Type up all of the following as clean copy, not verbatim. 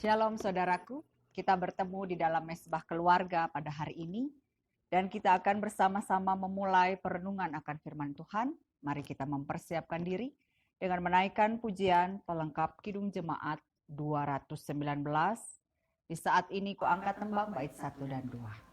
Shalom saudaraku, kita bertemu di dalam mesbah keluarga pada hari ini dan kita akan bersama-sama memulai perenungan akan firman Tuhan. Mari kita mempersiapkan diri dengan menaikkan pujian pelengkap Kidung Jemaat 219. Di saat ini kuangkat tembang bait 1 dan 2.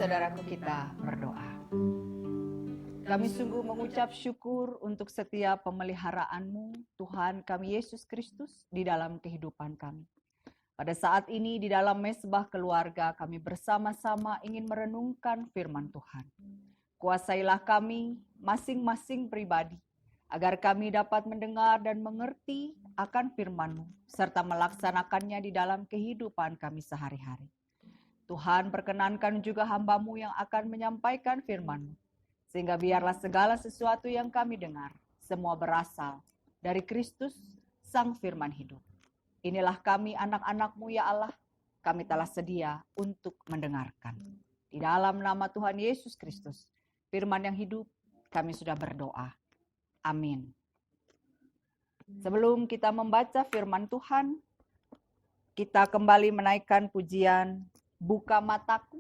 Saudaraku, kita berdoa. Kami sungguh mengucap syukur untuk setiap pemeliharaan-Mu, Tuhan kami Yesus Kristus, di dalam kehidupan kami. Pada saat ini di dalam mesbah keluarga kami bersama-sama ingin merenungkan firman Tuhan. Kuasailah kami masing-masing pribadi, agar kami dapat mendengar dan mengerti akan firman-Mu, serta melaksanakannya di dalam kehidupan kami sehari-hari. Tuhan, perkenankan juga hamba-Mu yang akan menyampaikan firman-Mu, sehingga biarlah segala sesuatu yang kami dengar, semua berasal dari Kristus, Sang Firman hidup. Inilah kami anak-anak-Mu ya Allah, kami telah sedia untuk mendengarkan. Di dalam nama Tuhan Yesus Kristus, firman yang hidup, kami sudah berdoa. Amin. Sebelum kita membaca firman Tuhan, kita kembali menaikkan pujian Buka Mataku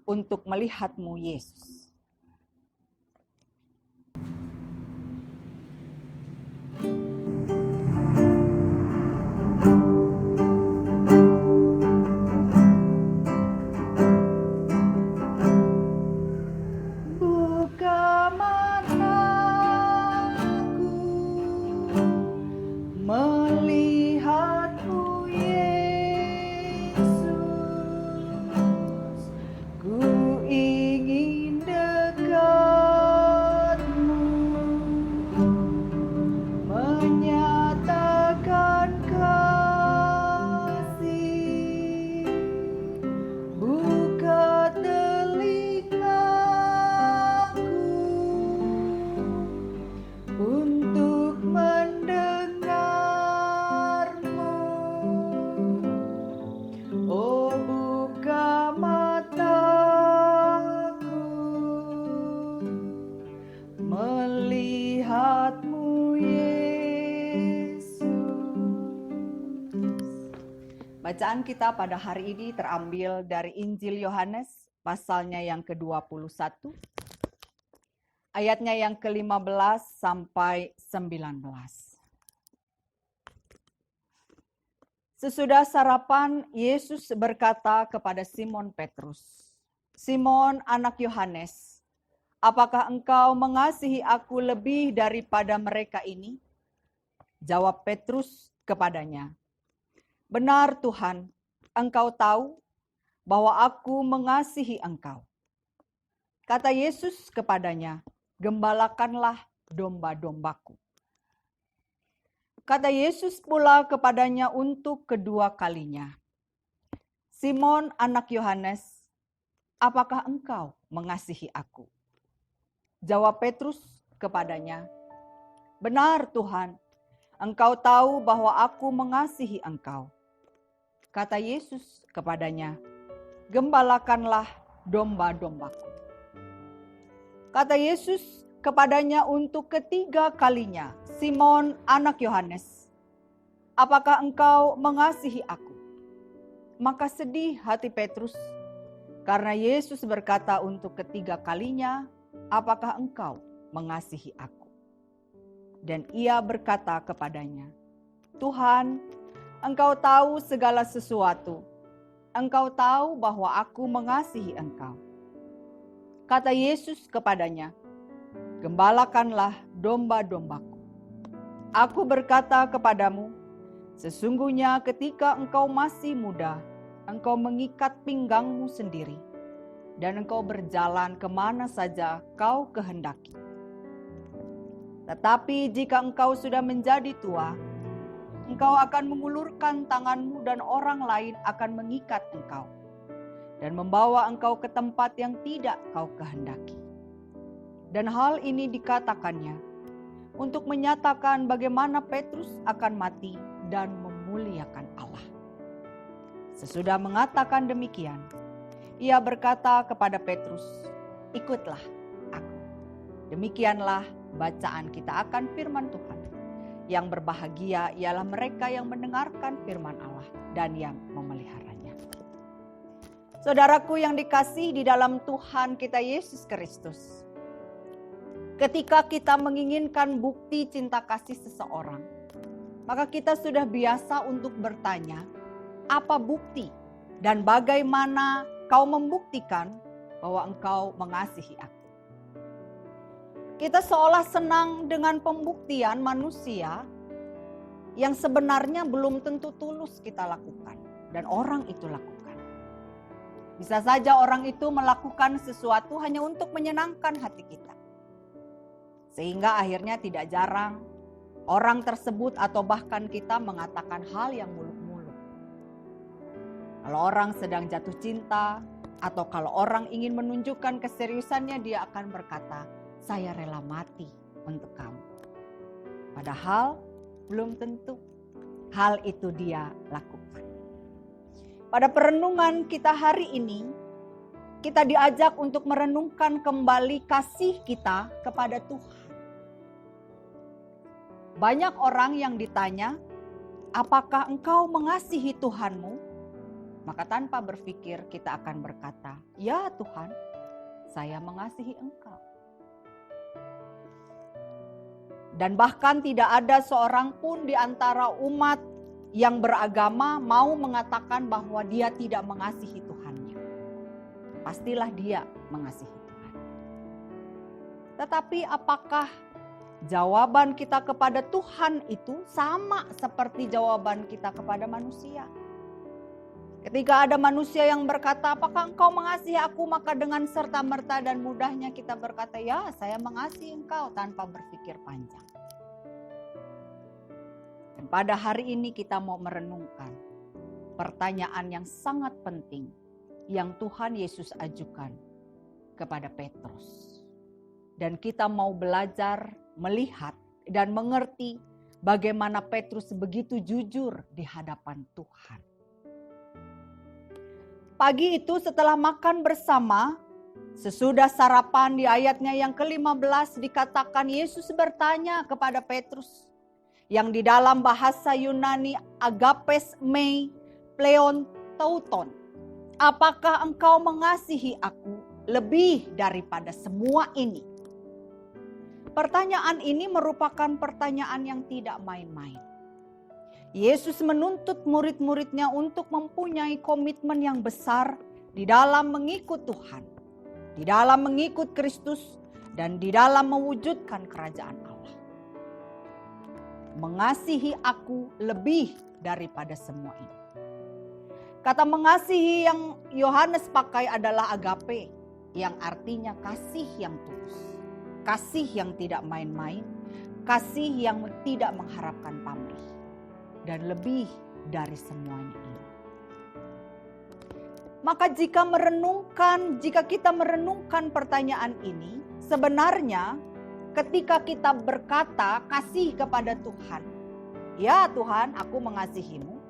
untuk melihat-Mu Yesus. melihat-Mu Yesus. Bacaan kita pada hari ini terambil dari Injil Yohanes, pasalnya yang ke-21, ayatnya yang ke-15 sampai 19. Sesudah sarapan, Yesus berkata kepada Simon Petrus, "Simon, anak Yohanes, apakah engkau mengasihi aku lebih daripada mereka ini?" Jawab Petrus kepadanya, "Benar Tuhan, engkau tahu bahwa aku mengasihi engkau." Kata Yesus kepadanya, "Gembalakanlah domba-dombaku." Kata Yesus pula kepadanya untuk kedua kalinya, "Simon, anak Yohanes, apakah engkau mengasihi aku?" Jawab Petrus kepadanya, "Benar Tuhan, engkau tahu bahwa aku mengasihi engkau." Kata Yesus kepadanya, "Gembalakanlah domba-dombaku." Kata Yesus kepadanya untuk ketiga kalinya, "Simon, anak Yohanes, apakah engkau mengasihi aku?" Maka sedih hati Petrus, karena Yesus berkata untuk ketiga kalinya, "Apakah engkau mengasihi aku?" Dan ia berkata kepadanya, "Tuhan, engkau tahu segala sesuatu. Engkau tahu bahwa aku mengasihi engkau." Kata Yesus kepadanya, "Gembalakanlah domba-dombaku. Aku berkata kepadamu, sesungguhnya ketika engkau masih muda, engkau mengikat pinggangmu sendiri, dan engkau berjalan kemana saja kau kehendaki. Tetapi jika engkau sudah menjadi tua, engkau akan mengulurkan tanganmu dan orang lain akan mengikat engkau, dan membawa engkau ke tempat yang tidak kau kehendaki." Dan hal ini dikatakannya untuk menyatakan bagaimana Petrus akan mati dan memuliakan Allah. Sesudah mengatakan demikian, ia berkata kepada Petrus, "Ikutlah aku." Demikianlah bacaan kita akan firman Tuhan. Yang berbahagia ialah mereka yang mendengarkan firman Allah dan yang memeliharanya. Saudaraku yang dikasihi di dalam Tuhan kita Yesus Kristus, ketika kita menginginkan bukti cinta kasih seseorang, maka kita sudah biasa untuk bertanya, apa bukti dan bagaimana kau membuktikan bahwa engkau mengasihi aku? Kita seolah senang dengan pembuktian manusia yang sebenarnya belum tentu tulus kita lakukan dan orang itu lakukan. Bisa saja orang itu melakukan sesuatu hanya untuk menyenangkan hati kita. Sehingga akhirnya tidak jarang orang tersebut atau bahkan kita mengatakan hal yang muluk-muluk. Kalau orang sedang jatuh cinta atau kalau orang ingin menunjukkan keseriusannya, dia akan berkata, "Saya rela mati untuk kamu." Padahal belum tentu hal itu dia lakukan. Pada perenungan kita hari ini, kita diajak untuk merenungkan kembali kasih kita kepada Tuhan. Banyak orang yang ditanya, "Apakah engkau mengasihi Tuhanmu?" Maka tanpa berpikir kita akan berkata, "Ya Tuhan, saya mengasihi engkau." Dan bahkan tidak ada seorang pun di antara umat yang beragama mau mengatakan bahwa dia tidak mengasihi Tuhannya. Pastilah dia mengasihi Tuhan. Tetapi apakah jawaban kita kepada Tuhan itu sama seperti jawaban kita kepada manusia? Ketika ada manusia yang berkata, "Apakah engkau mengasihi aku?" Maka dengan serta-merta dan mudahnya kita berkata, "Ya, saya mengasihi engkau," tanpa berpikir panjang. Dan pada hari ini kita mau merenungkan pertanyaan yang sangat penting yang Tuhan Yesus ajukan kepada Petrus. Dan kita mau belajar, melihat, dan mengerti bagaimana Petrus begitu jujur di hadapan Tuhan. Pagi itu setelah makan bersama, sesudah sarapan di ayatnya yang ke-15 dikatakan Yesus bertanya kepada Petrus, yang di dalam bahasa Yunani agapes mei, pleontauton, apakah engkau mengasihi aku lebih daripada semua ini? Pertanyaan ini merupakan pertanyaan yang tidak main-main. Yesus menuntut murid-muridnya untuk mempunyai komitmen yang besar di dalam mengikut Tuhan, di dalam mengikut Kristus, dan di dalam mewujudkan kerajaan Allah. Mengasihi aku lebih daripada semua ini. Kata mengasihi yang Yohanes pakai adalah agape, yang artinya kasih yang tulus. Kasih yang tidak main-main, kasih yang tidak mengharapkan pamrih. Dan lebih dari semuanya ini. Maka jika kita merenungkan pertanyaan ini, sebenarnya ketika kita berkata kasih kepada Tuhan, ya Tuhan aku mengasihimu,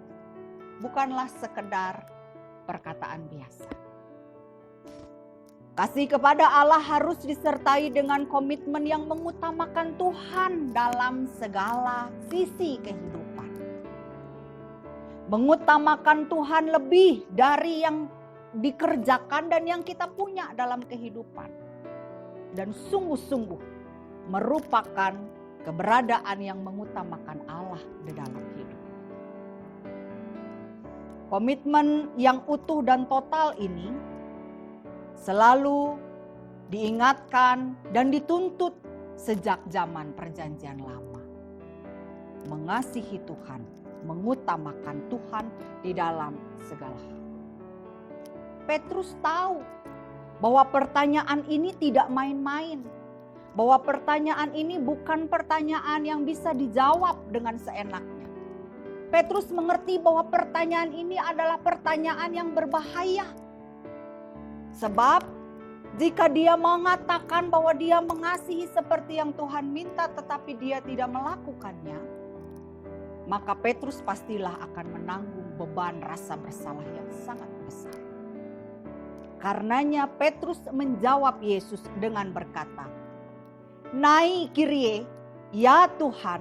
bukanlah sekedar perkataan biasa. Kasih kepada Allah harus disertai dengan komitmen yang mengutamakan Tuhan dalam segala sisi kehidupan. Mengutamakan Tuhan lebih dari yang dikerjakan dan yang kita punya dalam kehidupan. Dan sungguh-sungguh merupakan keberadaan yang mengutamakan Allah di dalam hidup. Komitmen yang utuh dan total ini selalu diingatkan dan dituntut sejak zaman Perjanjian Lama. Mengasihi Tuhan, mengutamakan Tuhan di dalam segala hal. Petrus tahu bahwa pertanyaan ini tidak main-main. Bahwa pertanyaan ini bukan pertanyaan yang bisa dijawab dengan seenaknya. Petrus mengerti bahwa pertanyaan ini adalah pertanyaan yang berbahaya. Sebab jika dia mengatakan bahwa dia mengasihi seperti yang Tuhan minta tetapi dia tidak melakukannya, maka Petrus pastilah akan menanggung beban rasa bersalah yang sangat besar. Karenanya Petrus menjawab Yesus dengan berkata, "Nai Kyrie, ya Tuhan,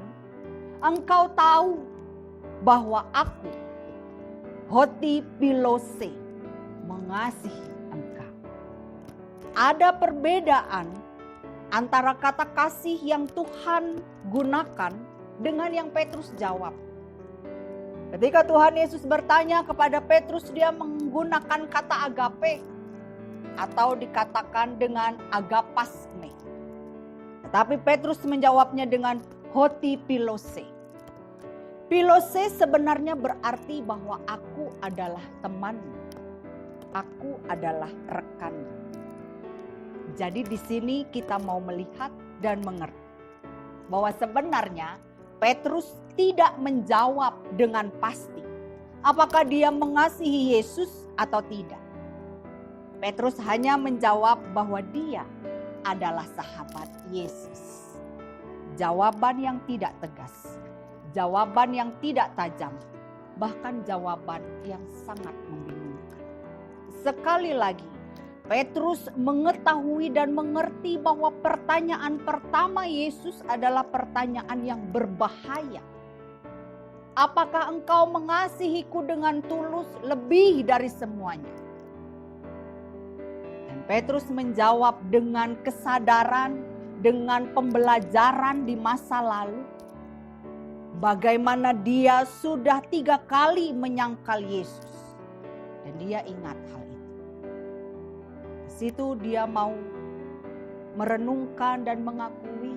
Engkau tahu bahwa aku, hoti pilose, mengasihi Engkau." Ada perbedaan antara kata kasih yang Tuhan gunakan dengan yang Petrus jawab. Ketika Tuhan Yesus bertanya kepada Petrus, dia menggunakan kata agape atau dikatakan dengan agapasme. Tetapi Petrus menjawabnya dengan hoti pilose. Pilose sebenarnya berarti bahwa aku adalah temanmu. Aku adalah rekanmu. Jadi di sini kita mau melihat dan mengerti bahwa sebenarnya Petrus tidak menjawab dengan pasti apakah dia mengasihi Yesus atau tidak. Petrus hanya menjawab bahwa dia adalah sahabat Yesus. Jawaban yang tidak tegas, jawaban yang tidak tajam, bahkan jawaban yang sangat membingungkan. Sekali lagi, Petrus mengetahui dan mengerti bahwa pertanyaan pertama Yesus adalah pertanyaan yang berbahaya. Apakah engkau mengasihiku dengan tulus lebih dari semuanya? Dan Petrus menjawab dengan kesadaran, dengan pembelajaran di masa lalu. Bagaimana dia sudah 3 kali menyangkal Yesus. Dan dia ingat hal itu. Di situ dia mau merenungkan dan mengakui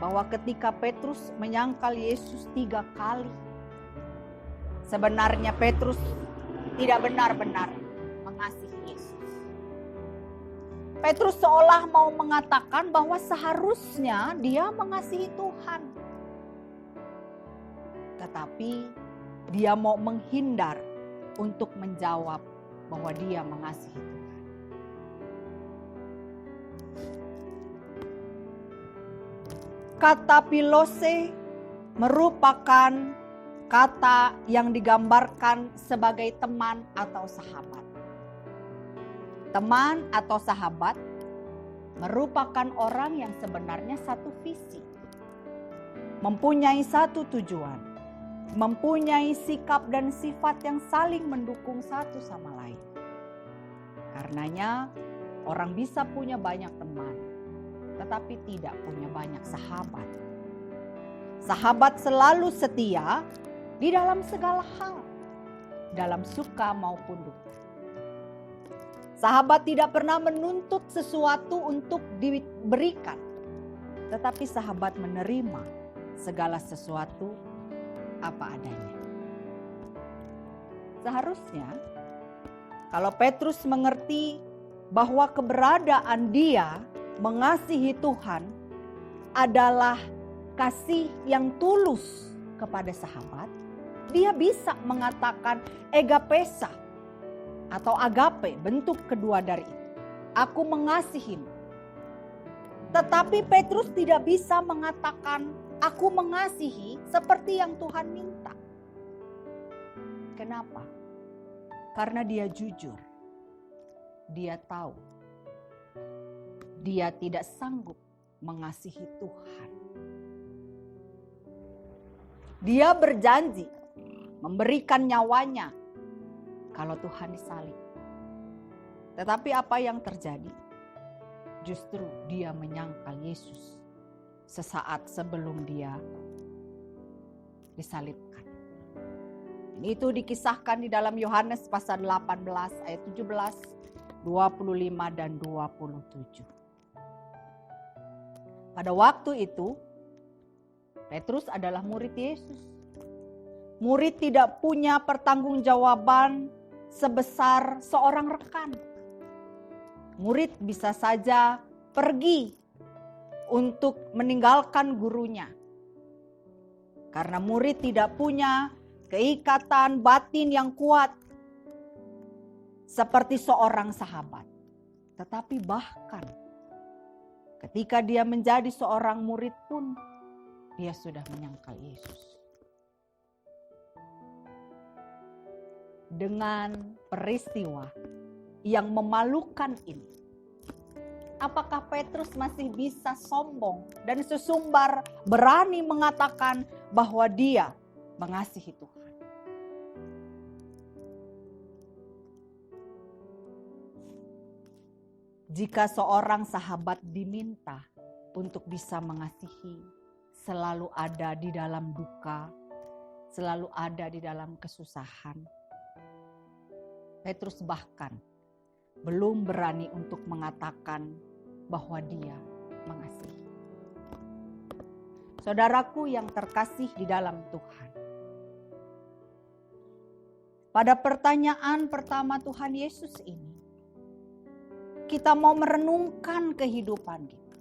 bahwa ketika Petrus menyangkal Yesus 3 kali, sebenarnya Petrus tidak benar-benar mengasihi Yesus. Petrus seolah mau mengatakan bahwa seharusnya dia mengasihi Tuhan. Tetapi dia mau menghindar untuk menjawab bahwa dia mengasihi Tuhan. Kata pilose merupakan kata yang digambarkan sebagai teman atau sahabat. Teman atau sahabat merupakan orang yang sebenarnya satu visi, mempunyai satu tujuan, mempunyai sikap dan sifat yang saling mendukung satu sama lain. Karenanya orang bisa punya banyak teman, tetapi tidak punya banyak sahabat. Sahabat selalu setia di dalam segala hal, dalam suka maupun duka. Sahabat tidak pernah menuntut sesuatu untuk diberikan, tetapi sahabat menerima segala sesuatu apa adanya. Seharusnya kalau Petrus mengerti bahwa keberadaan dia mengasihi Tuhan adalah kasih yang tulus kepada sahabat, dia bisa mengatakan egapesa atau agape, bentuk kedua dari itu. Aku mengasihimu. Tetapi Petrus tidak bisa mengatakan aku mengasihi seperti yang Tuhan minta. Kenapa? Karena dia jujur. Dia tahu dia tidak sanggup mengasihi Tuhan. Dia berjanji memberikan nyawanya kalau Tuhan disalib. Tetapi apa yang terjadi? Justru dia menyangkal Yesus sesaat sebelum dia disalibkan. Itu dikisahkan di dalam Yohanes pasal 18 ayat 17, 25 dan 27. Pada waktu itu Petrus adalah murid Yesus. Murid tidak punya pertanggungjawaban sebesar seorang rekan. Murid bisa saja pergi untuk meninggalkan gurunya. Karena murid tidak punya keikatan batin yang kuat seperti seorang sahabat. Tetapi bahkan ketika dia menjadi seorang murid pun, dia sudah menyangkal Yesus. Dengan peristiwa yang memalukan ini, apakah Petrus masih bisa sombong dan sesumbar berani mengatakan bahwa dia mengasihi Tuhan? Jika seorang sahabat diminta untuk bisa mengasihi, selalu ada di dalam duka, selalu ada di dalam kesusahan, Petrus bahkan belum berani untuk mengatakan bahwa dia mengasihi. Saudaraku yang terkasih di dalam Tuhan, pada pertanyaan pertama Tuhan Yesus ini, kita mau merenungkan kehidupan kita.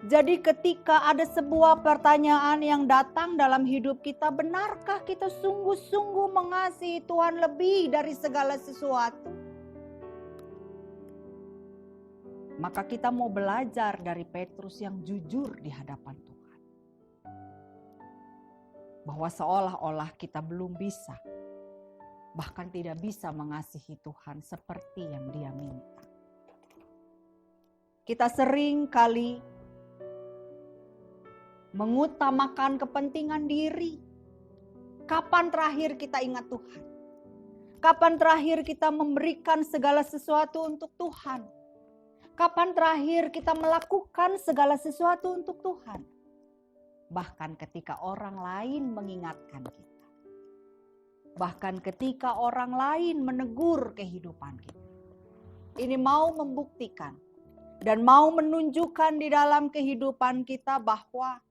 Jadi ketika ada sebuah pertanyaan yang datang dalam hidup kita, benarkah kita sungguh-sungguh mengasihi Tuhan lebih dari segala sesuatu? Maka kita mau belajar dari Petrus yang jujur di hadapan Tuhan. Bahwa seolah-olah kita belum bisa, bahkan tidak bisa mengasihi Tuhan seperti yang Dia minta. Kita sering kali mengutamakan kepentingan diri. Kapan terakhir kita ingat Tuhan? Kapan terakhir kita memberikan segala sesuatu untuk Tuhan? Kapan terakhir kita melakukan segala sesuatu untuk Tuhan? Bahkan ketika orang lain mengingatkan kita. Bahkan ketika orang lain menegur kehidupan kita. Ini mau membuktikan dan mau menunjukkan di dalam kehidupan kita bahwa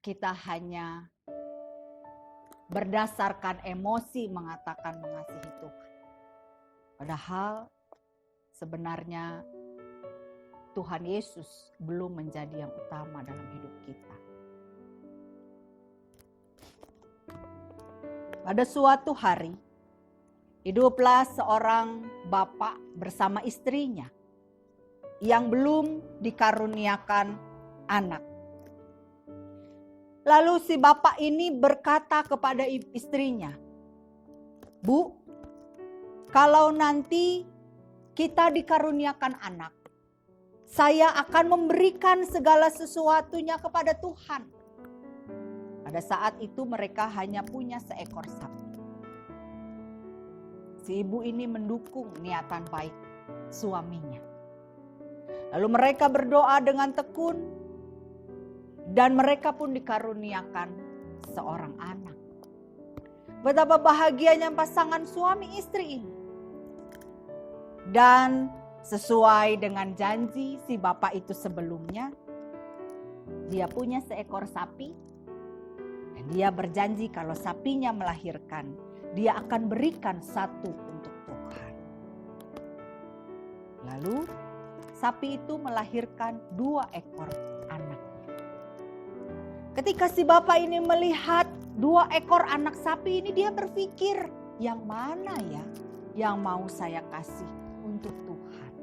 kita hanya berdasarkan emosi mengatakan mengasihi Tuhan. Padahal sebenarnya Tuhan Yesus belum menjadi yang utama dalam hidup kita. Pada suatu hari, hiduplah seorang bapak bersama istrinya yang belum dikaruniakan anak. Lalu si bapak ini berkata kepada istrinya, "Bu, kalau nanti kita dikaruniakan anak, saya akan memberikan segala sesuatunya kepada Tuhan." Pada saat itu mereka hanya punya seekor sapi. Si ibu ini mendukung niatan baik suaminya. Lalu mereka berdoa dengan tekun dan mereka pun dikaruniakan seorang anak. Betapa bahagianya pasangan suami istri ini. Dan sesuai dengan janji si bapak itu sebelumnya, dia punya seekor sapi dan dia berjanji kalau sapinya melahirkan, dia akan berikan satu untuk Tuhan. Lalu sapi itu melahirkan 2 ekor anaknya. Ketika si bapak ini melihat 2 ekor anak sapi ini, dia berpikir, yang mana ya yang mau saya kasih untuk Tuhan.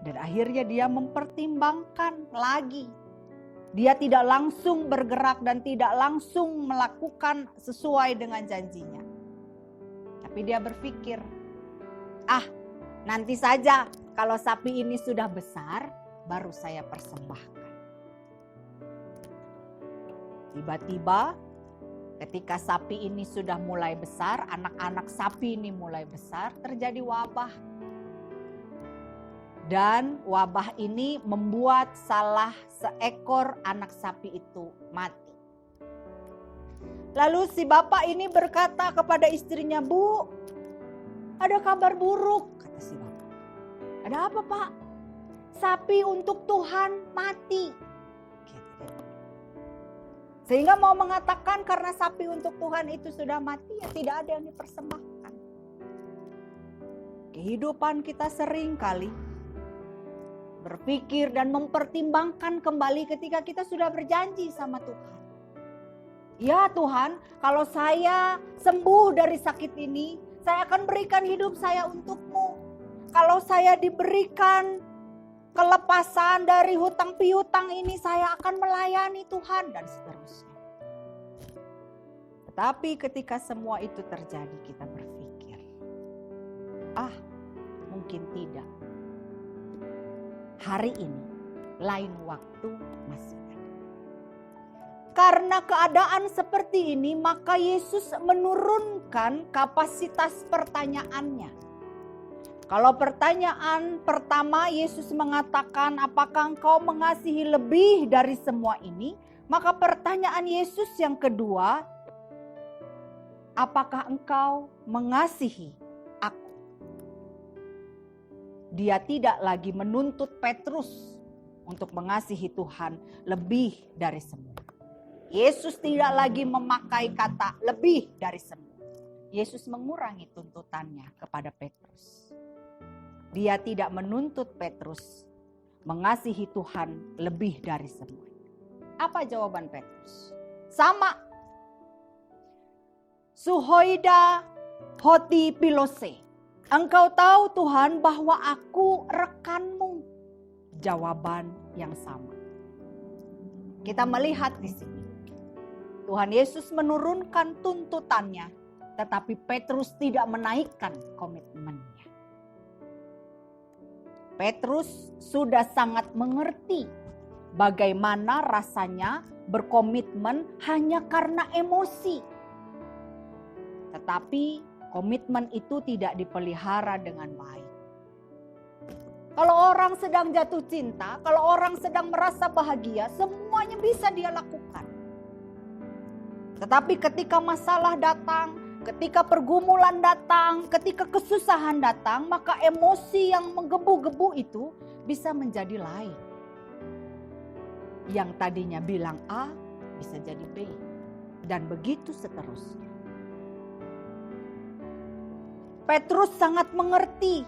Dan akhirnya dia mempertimbangkan lagi. Dia tidak langsung bergerak dan tidak langsung melakukan sesuai dengan janjinya. Tapi dia berpikir, nanti saja kalau sapi ini sudah besar, baru saya persembahkan. Tiba-tiba ketika sapi ini sudah mulai besar, anak-anak sapi ini mulai besar, terjadi wabah. Dan wabah ini membuat salah seekor anak sapi itu mati. Lalu si bapak ini berkata kepada istrinya, "Bu, ada kabar buruk," kata si bapak. "Ada apa, Pak?" "Sapi untuk Tuhan mati." Sehingga mau mengatakan karena sapi untuk Tuhan itu sudah mati, ya tidak ada yang dipersembahkan. Kehidupan kita sering kali berpikir dan mempertimbangkan kembali ketika kita sudah berjanji sama Tuhan. Ya Tuhan, kalau saya sembuh dari sakit ini, saya akan berikan hidup saya untuk-Mu. Kalau saya diberikan kelepasan dari hutang piutang ini, saya akan melayani Tuhan, dan seterusnya. Tetapi ketika semua itu terjadi, kita berpikir, mungkin tidak. Hari ini, lain waktu masih ada. Karena keadaan seperti ini, maka Yesus menurunkan kapasitas pertanyaannya. Kalau pertanyaan pertama Yesus mengatakan, apakah engkau mengasihi lebih dari semua ini? Maka pertanyaan Yesus yang kedua, apakah engkau mengasihi aku? Dia tidak lagi menuntut Petrus untuk mengasihi Tuhan lebih dari semua. Yesus tidak lagi memakai kata lebih dari semua. Yesus mengurangi tuntutannya kepada Petrus. Dia tidak menuntut Petrus mengasihi Tuhan lebih dari semua. Apa jawaban Petrus? Sama. Suhoida hoti pilose. Engkau tahu Tuhan bahwa aku rekanmu. Jawaban yang sama. Kita melihat di sini. Tuhan Yesus menurunkan tuntutannya. Tetapi Petrus tidak menaikkan komitmennya. Petrus sudah sangat mengerti bagaimana rasanya berkomitmen hanya karena emosi. Tetapi komitmen itu tidak dipelihara dengan baik. Kalau orang sedang jatuh cinta, kalau orang sedang merasa bahagia, semuanya bisa dia lakukan. Tetapi ketika masalah datang, ketika pergumulan datang, ketika kesusahan datang, maka emosi yang menggebu-gebu itu bisa menjadi lain. Yang tadinya bilang A bisa jadi B. Dan begitu seterusnya. Petrus sangat mengerti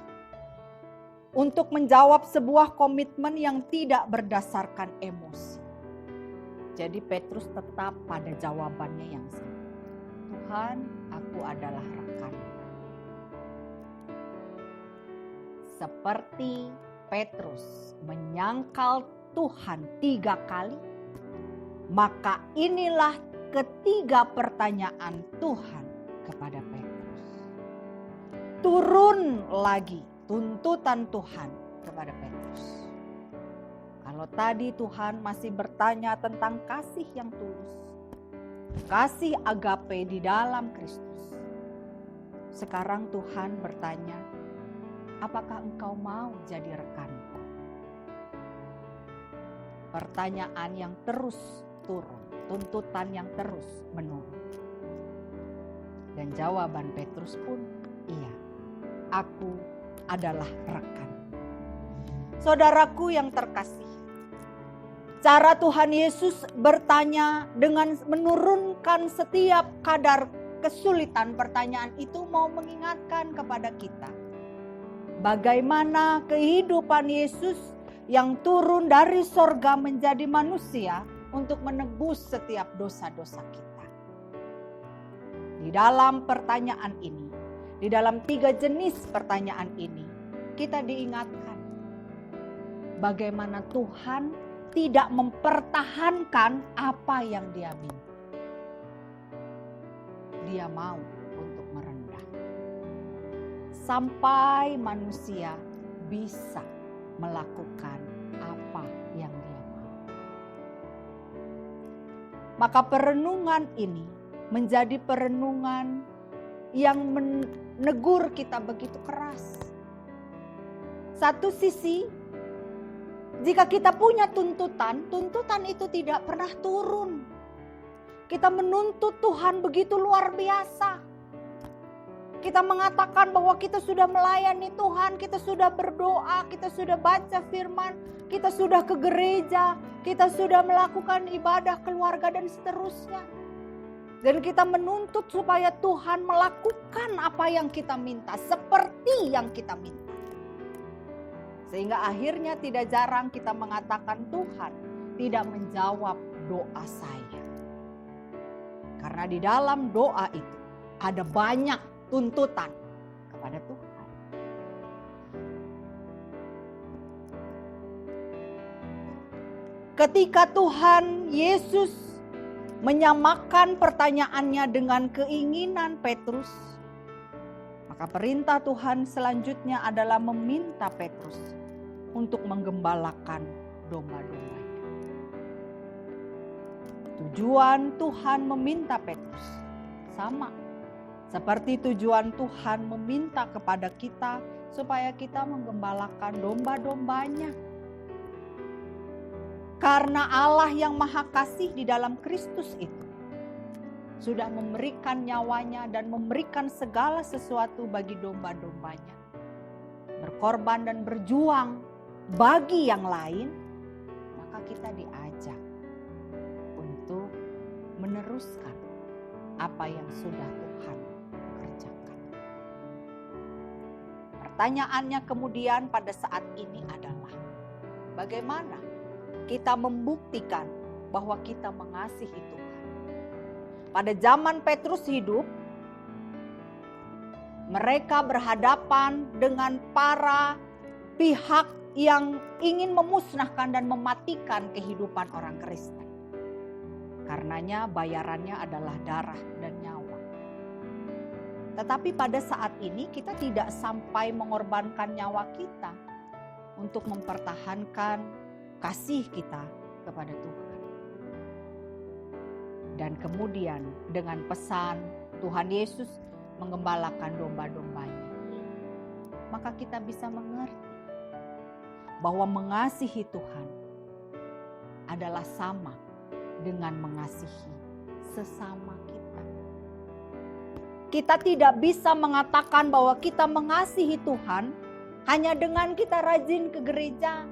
untuk menjawab sebuah komitmen yang tidak berdasarkan emosi. Jadi Petrus tetap pada jawabannya yang sama. Tuhan, aku adalah rekan. Seperti Petrus menyangkal Tuhan 3 kali, maka inilah ketiga pertanyaan Tuhan kepada Petrus. Turun lagi tuntutan Tuhan kepada Petrus. Kalau Kalau tadi Tuhan masih bertanya tentang kasih yang tulus, kasih agape di dalam Kristus. Sekarang Tuhan bertanya, apakah engkau mau jadi rekanku? Pertanyaan yang terus turun, tuntutan yang terus menurun. Dan jawaban Petrus pun, iya, aku adalah rekan. Saudaraku yang terkasih, cara Tuhan Yesus bertanya dengan menurunkan setiap kadar kesulitan pertanyaan itu mau mengingatkan kepada kita bagaimana kehidupan Yesus yang turun dari sorga menjadi manusia untuk menebus setiap dosa-dosa kita. Di dalam pertanyaan ini, di dalam 3 jenis pertanyaan ini, kita diingatkan bagaimana Tuhan tidak mempertahankan apa yang Dia minta. Dia mau untuk merendah. Sampai manusia bisa melakukan apa yang Dia mau. Maka perenungan ini menjadi perenungan yang menegur kita begitu keras. Satu sisi, jika kita punya tuntutan, tuntutan itu tidak pernah turun. Kita menuntut Tuhan begitu luar biasa. Kita mengatakan bahwa kita sudah melayani Tuhan, kita sudah berdoa, kita sudah baca firman, kita sudah ke gereja, kita sudah melakukan ibadah keluarga dan seterusnya. Dan kita menuntut supaya Tuhan melakukan apa yang kita minta, seperti yang kita minta. Sehingga akhirnya tidak jarang kita mengatakan Tuhan tidak menjawab doa saya. Karena di dalam doa itu ada banyak tuntutan kepada Tuhan. Ketika Tuhan Yesus menyamakan pertanyaannya dengan keinginan Petrus, maka perintah Tuhan selanjutnya adalah meminta Petrus untuk menggembalakan domba-dombanya. Tujuan Tuhan meminta Petrus sama seperti tujuan Tuhan meminta kepada kita supaya kita menggembalakan domba-dombanya. Karena Allah yang Maha Kasih di dalam Kristus itu sudah memberikan nyawanya dan memberikan segala sesuatu bagi domba-dombanya. Berkorban dan berjuang bagi yang lain, maka kita diajak untuk meneruskan apa yang sudah Tuhan kerjakan. Pertanyaannya kemudian pada saat ini adalah, bagaimana kita membuktikan bahwa kita mengasihi Tuhan? Pada zaman Petrus hidup, mereka berhadapan dengan para pihak yang ingin memusnahkan dan mematikan kehidupan orang Kristen. Karenanya bayarannya adalah darah dan nyawa. Tetapi pada saat ini kita tidak sampai mengorbankan nyawa kita untuk mempertahankan kasih kita kepada Tuhan. Dan kemudian dengan pesan Tuhan Yesus menggembalakan domba-dombanya, maka kita bisa mengerti bahwa mengasihi Tuhan adalah sama dengan mengasihi sesama kita. Kita tidak bisa mengatakan bahwa kita mengasihi Tuhan hanya dengan kita rajin ke gereja,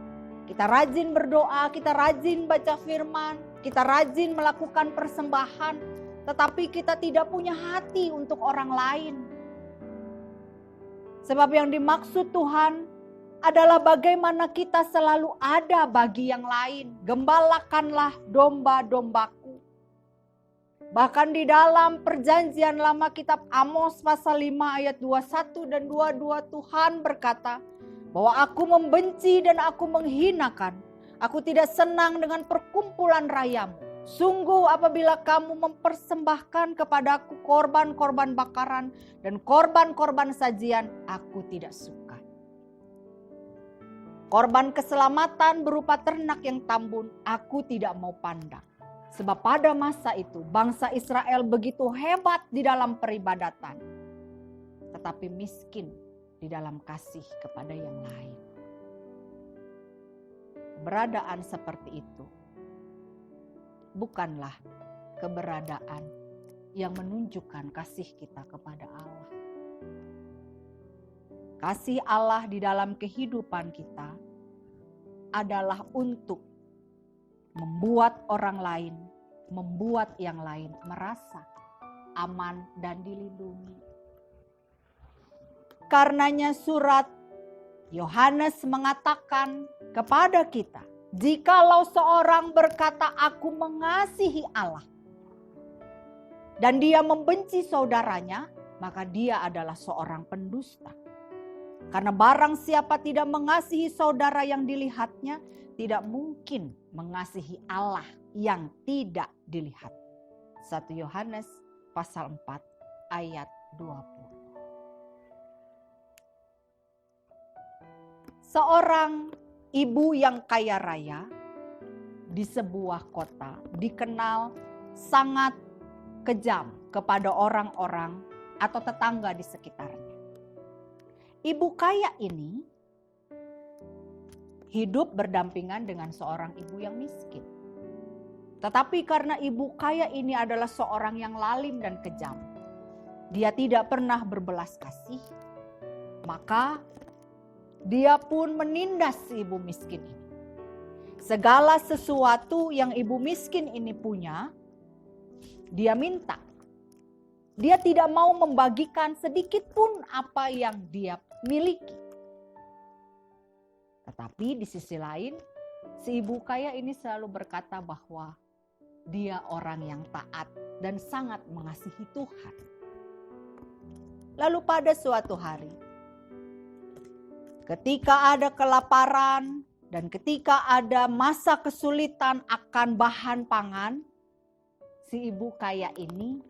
kita rajin berdoa, kita rajin baca firman, kita rajin melakukan persembahan, tetapi kita tidak punya hati untuk orang lain. Sebab yang dimaksud Tuhan adalah bagaimana kita selalu ada bagi yang lain. Gembalakanlah domba-dombaku. Bahkan di dalam perjanjian lama kitab Amos pasal 5 ayat 21 dan 22 Tuhan berkata bahwa aku membenci dan aku menghinakan. Aku tidak senang dengan perkumpulan rayamu. Sungguh apabila kamu mempersembahkan kepadaku korban-korban bakaran dan korban-korban sajian, aku tidak suka. Korban keselamatan berupa ternak yang tambun, aku tidak mau pandang. Sebab pada masa itu bangsa Israel begitu hebat di dalam peribadatan, tetapi miskin di dalam kasih kepada yang lain. Keberadaan seperti itu bukanlah keberadaan yang menunjukkan kasih kita kepada Allah. Kasih Allah di dalam kehidupan kita adalah untuk membuat orang lain, membuat yang lain merasa aman dan dilindungi. Karenanya surat Yohanes mengatakan kepada kita, jikalau seorang berkata aku mengasihi Allah dan dia membenci saudaranya, maka dia adalah seorang pendusta. Karena barang siapa tidak mengasihi saudara yang dilihatnya, tidak mungkin mengasihi Allah yang tidak dilihat. 1 Yohanes pasal 4 ayat 20. Seorang ibu yang kaya raya di sebuah kota dikenal sangat kejam kepada orang-orang atau tetangga di sekitarnya. Ibu kaya ini hidup berdampingan dengan seorang ibu yang miskin. Tetapi karena ibu kaya ini adalah seorang yang lalim dan kejam, dia tidak pernah berbelas kasih, maka dia pun menindas si ibu miskin ini. Segala sesuatu yang ibu miskin ini punya, dia minta. Dia tidak mau membagikan sedikit pun apa yang dia miliki. Tetapi di sisi lain, si ibu kaya ini selalu berkata bahwa dia orang yang taat dan sangat mengasihi Tuhan. Lalu pada suatu hari, ketika ada kelaparan dan ketika ada masa kesulitan akan bahan pangan, si ibu kaya ini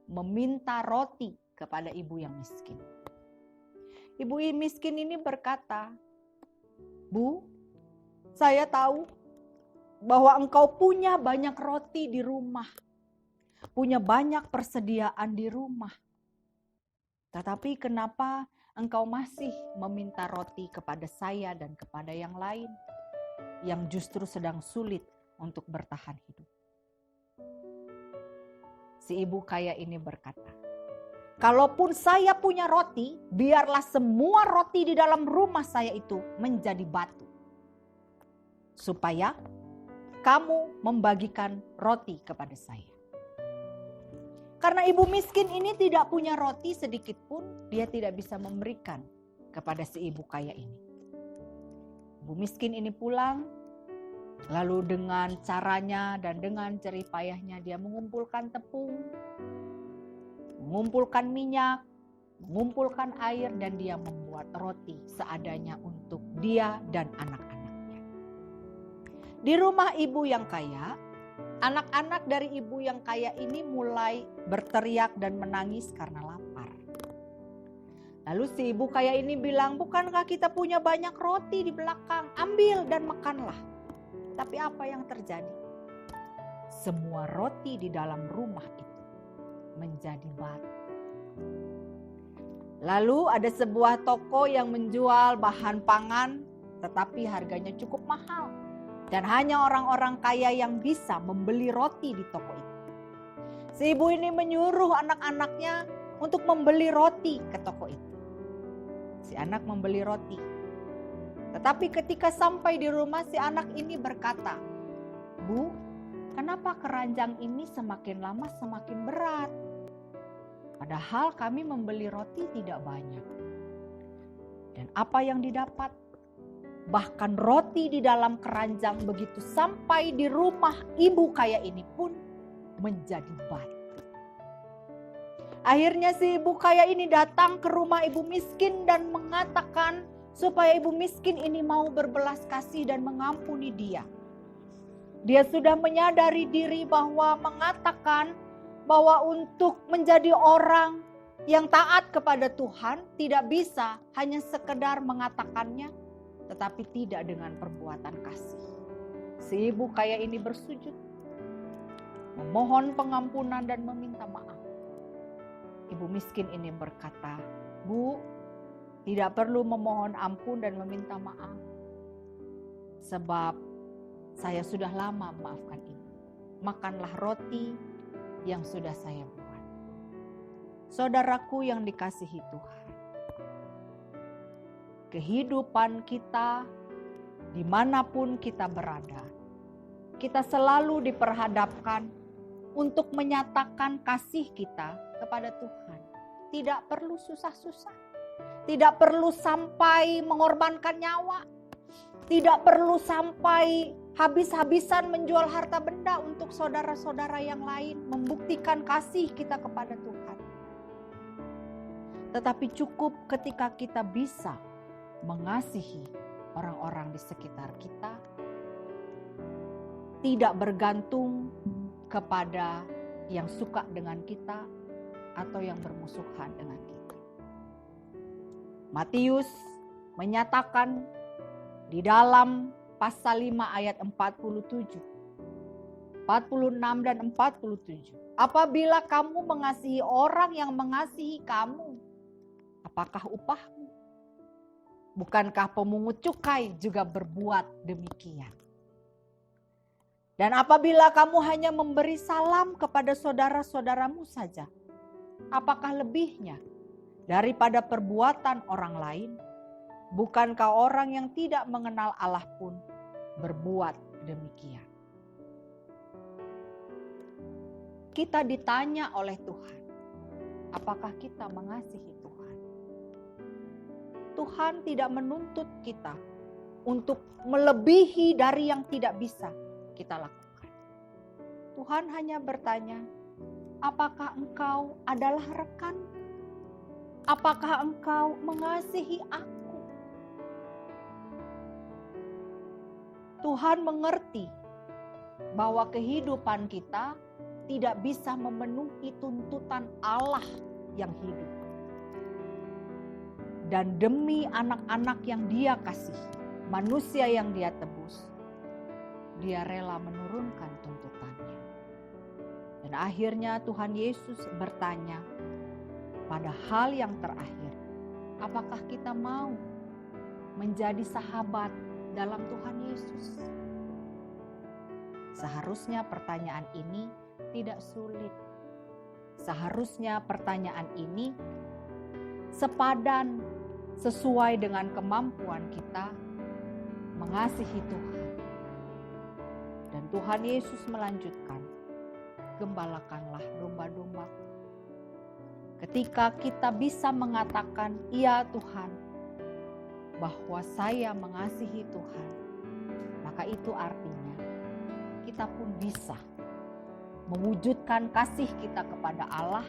meminta roti kepada ibu yang miskin. Ibu miskin ini berkata, "Bu, saya tahu bahwa engkau punya banyak roti di rumah, punya banyak persediaan di rumah. Tetapi kenapa engkau masih meminta roti kepada saya dan kepada yang lain yang justru sedang sulit untuk bertahan hidup?" Si ibu kaya ini berkata, "Kalaupun saya punya roti, biarlah semua roti di dalam rumah saya itu menjadi batu, supaya kamu membagikan roti kepada saya." Karena ibu miskin ini tidak punya roti sedikit pun, dia tidak bisa memberikan kepada si ibu kaya ini. Ibu miskin ini pulang, lalu dengan caranya dan dengan jerih payahnya dia mengumpulkan tepung, mengumpulkan minyak, mengumpulkan air, dan dia membuat roti seadanya untuk dia dan anak-anaknya. Di rumah ibu yang kaya, anak-anak dari ibu yang kaya ini mulai berteriak dan menangis karena lapar. Lalu si ibu kaya ini bilang, "Bukankah kita punya banyak roti di belakang? Ambil dan makanlah." Tapi apa yang terjadi? Semua roti di dalam rumah itu menjadi batu. Lalu ada sebuah toko yang menjual bahan pangan, tetapi harganya cukup mahal. Dan hanya orang-orang kaya yang bisa membeli roti di toko itu. Si ibu ini menyuruh anak-anaknya untuk membeli roti ke toko itu. Si anak membeli roti. Tetapi ketika sampai di rumah, si anak ini berkata, "Bu, kenapa keranjang ini semakin lama semakin berat? Padahal kami membeli roti tidak banyak." Dan apa yang didapat? Bahkan roti di dalam keranjang begitu sampai di rumah ibu kaya ini pun menjadi batu. Akhirnya si ibu kaya ini datang ke rumah ibu miskin dan mengatakan supaya ibu miskin ini mau berbelas kasih dan mengampuni dia. Dia sudah menyadari diri bahwa mengatakan bahwa untuk menjadi orang yang taat kepada Tuhan tidak bisa hanya sekedar mengatakannya, tetapi tidak dengan perbuatan kasih. Si ibu kaya ini bersujud, memohon pengampunan dan meminta maaf. Ibu miskin ini berkata, "Bu, tidak perlu memohon ampun dan meminta maaf, sebab saya sudah lama memaafkan ibu. Makanlah roti yang sudah saya buat." Saudaraku yang dikasihi Tuhan, kehidupan kita dimanapun kita berada, kita selalu diperhadapkan untuk menyatakan kasih kita kepada Tuhan. Tidak perlu susah-susah, tidak perlu sampai mengorbankan nyawa, tidak perlu sampai habis-habisan menjual harta benda untuk saudara-saudara yang lain, membuktikan kasih kita kepada Tuhan. Tetapi cukup ketika kita bisa mengasihi orang-orang di sekitar kita, tidak bergantung kepada yang suka dengan kita atau yang bermusuhan dengan kita. Matius menyatakan di dalam pasal 5 ayat 47, 46 dan 47. Apabila kamu mengasihi orang yang mengasihi kamu, apakah upahmu? Bukankah pemungut cukai juga berbuat demikian? Dan apabila kamu hanya memberi salam kepada saudara-saudaramu saja, apakah lebihnya daripada perbuatan orang lain? Bukankah orang yang tidak mengenal Allah pun berbuat demikian? Kita ditanya oleh Tuhan, apakah kita mengasihi Tuhan? Tuhan tidak menuntut kita untuk melebihi dari yang tidak bisa kita lakukan. Tuhan hanya bertanya, apakah engkau adalah rekan? Apakah engkau mengasihi aku? Tuhan mengerti bahwa kehidupan kita tidak bisa memenuhi tuntutan Allah yang hidup. Dan demi anak-anak yang Dia kasih, manusia yang Dia tebus, Dia rela menurunkan tuntutannya. Dan akhirnya Tuhan Yesus bertanya pada hal yang terakhir, apakah kita mau menjadi sahabat dalam Tuhan Yesus? Seharusnya pertanyaan ini tidak sulit. Seharusnya pertanyaan ini sepadan, sesuai dengan kemampuan kita mengasihi Tuhan. Dan Tuhan Yesus melanjutkan, gembalakanlah domba-domba. Ketika kita bisa mengatakan, iya Tuhan, bahwa saya mengasihi Tuhan, maka itu artinya kita pun bisa mewujudkan kasih kita kepada Allah,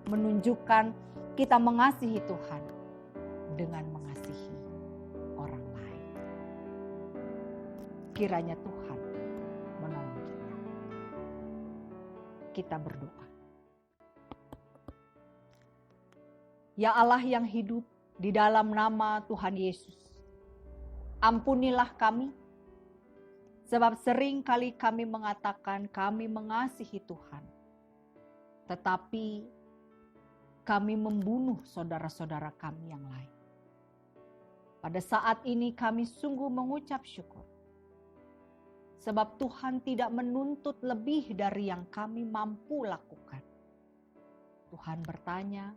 menunjukkan kita mengasihi Tuhan dengan mengasihi orang lain. Kiranya Tuhan menolong kita. Kita berdoa. Ya Allah yang hidup, di dalam nama Tuhan Yesus, ampunilah kami, sebab sering kali kami mengatakan kami mengasihi Tuhan, tetapi kami membunuh saudara-saudara kami yang lain. Pada saat ini kami sungguh mengucap syukur, sebab Tuhan tidak menuntut lebih dari yang kami mampu lakukan. Tuhan bertanya,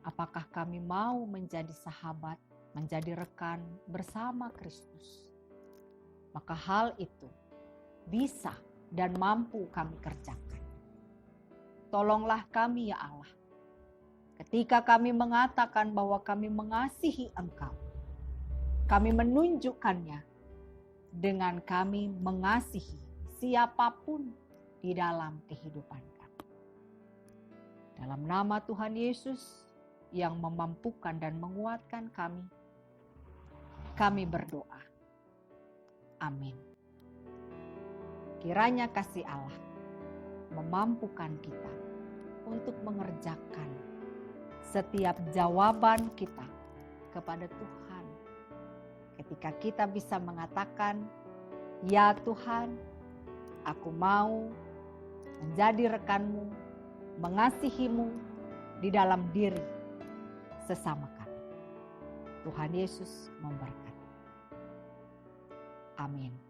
apakah kami mau menjadi sahabat, menjadi rekan bersama Kristus? Maka hal itu bisa dan mampu kami kerjakan. Tolonglah kami ya Allah. Ketika kami mengatakan bahwa kami mengasihi Engkau, kami menunjukkannya dengan kami mengasihi siapapun di dalam kehidupan kami. Dalam nama Tuhan Yesus yang memampukan dan menguatkan kami berdoa. Amin. Kiranya kasih Allah memampukan kita untuk mengerjakan setiap jawaban kita kepada Tuhan, ketika kita bisa mengatakan, ya Tuhan, aku mau menjadi rekan-Mu, mengasihi-Mu di dalam diri sesama kami. Tuhan Yesus memberkati. Amin.